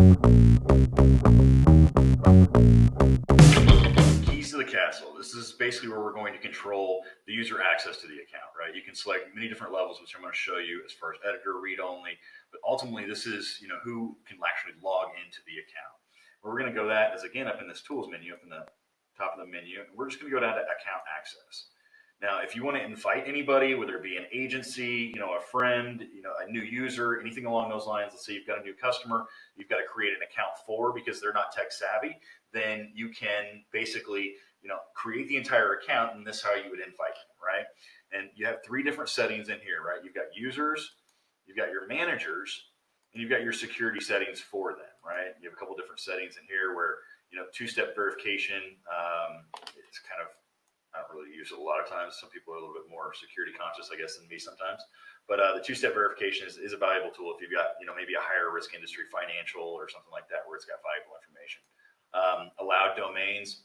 Keys to the castle. This is basically where we're going to control the user access to the account, right? You can select many different levels, which I'm going to show you as far as editor, read only, but ultimately this is, who can actually log into the account. Where we're going to go that is again up in this tools menu, up in the top of the menu, and we're just going to go down to account access. Now, if you want to invite anybody, whether it be an agency, a friend, a new user, anything along those lines, let's say you've got a new customer, you've got to create an account for because they're not tech savvy, then you can basically, create the entire account, and this is how you would invite them, right? And you have three different settings in here, right? You've got users, you've got your managers, and you've got your security settings for them, right? You have a couple different settings in here where, two-step verification is kind of, I don't really use it a lot of times. Some people are a little bit more security conscious, I guess, than me sometimes. But the two-step verification is a valuable tool if you've got, maybe a higher risk industry, financial or something like that, where it's got valuable information. Allowed domains.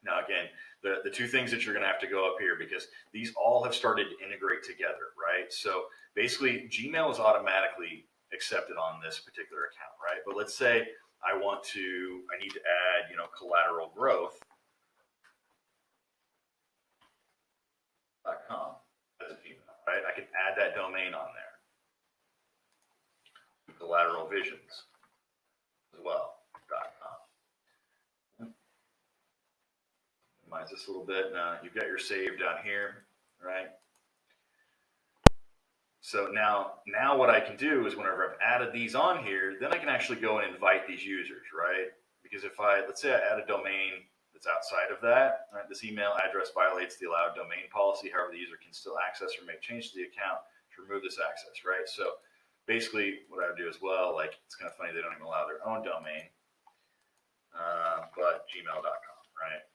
Now, again, the two things that you're going to have to go up here, because these all have started to integrate together, right? So basically, Gmail is automatically accepted on this particular account, right? But let's say I need to add, collateral growth. .com as a Gmail, right? I can add that domain on there. Collateral visions as well. .com. Minimize this a little bit. Now you've got your save down here, right? So now what I can do is whenever I've added these on here, then I can actually go and invite these users, right? Because let's say I add a domain that's outside of that, right? This email address violates the allowed domain policy. However, the user can still access or make changes to the account to remove this access, right? So basically what I would do as well, like it's kind of funny, they don't even allow their own domain, but gmail.com, right?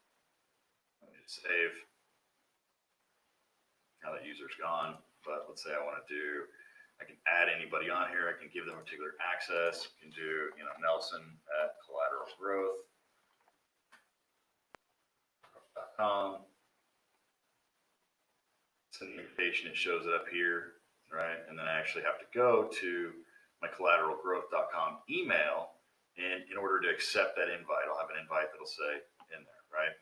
Let me just save. Now that user's gone, but let's say I can add anybody on here. I can give them a particular access. I can do, Nelson at Collateral Growth. Send the invitation, it shows it up here, right? And then I actually have to go to my collateralgrowth.com email, and in order to accept that invite, I'll have an invite that'll say in there, right?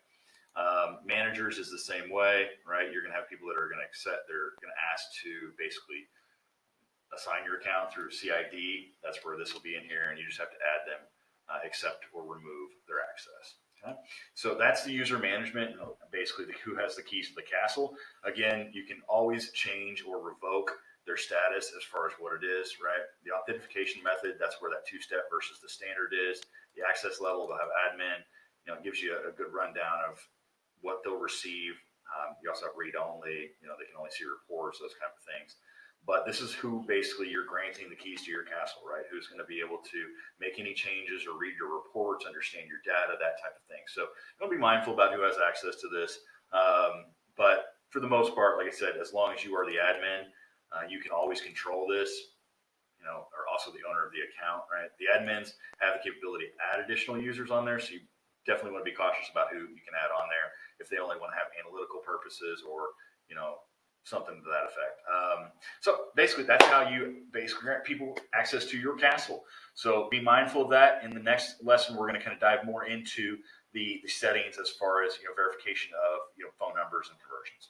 Managers is the same way, right? You're going to have people that are going to they're going to ask to basically assign your account through CID. That's where this will be in here, and you just have to add them, accept or remove their access. Okay. So that's the user management, basically who has the keys to the castle. Again, you can always change or revoke their status as far as what it is, right? The authentication method, that's where that two-step versus the standard is. The access level, they'll have admin, it gives you a good rundown of what they'll receive. You also have read-only, they can only see reports, those kind of things. But this is who basically you're granting the keys to your castle, right? Who's going to be able to make any changes or read your reports, understand your data, that type of thing. So don't be mindful about who has access to this. But for the most part, like I said, as long as you are the admin, you can always control this, or also the owner of the account, right? The admins have the capability to add additional users on there. So you definitely want to be cautious about who you can add on there if they only want to have analytical purposes or, something to that effect. So basically, that's how you basically grant people access to your castle. So be mindful of that. In the next lesson, we're going to kind of dive more into the settings as far as verification of phone numbers and conversions.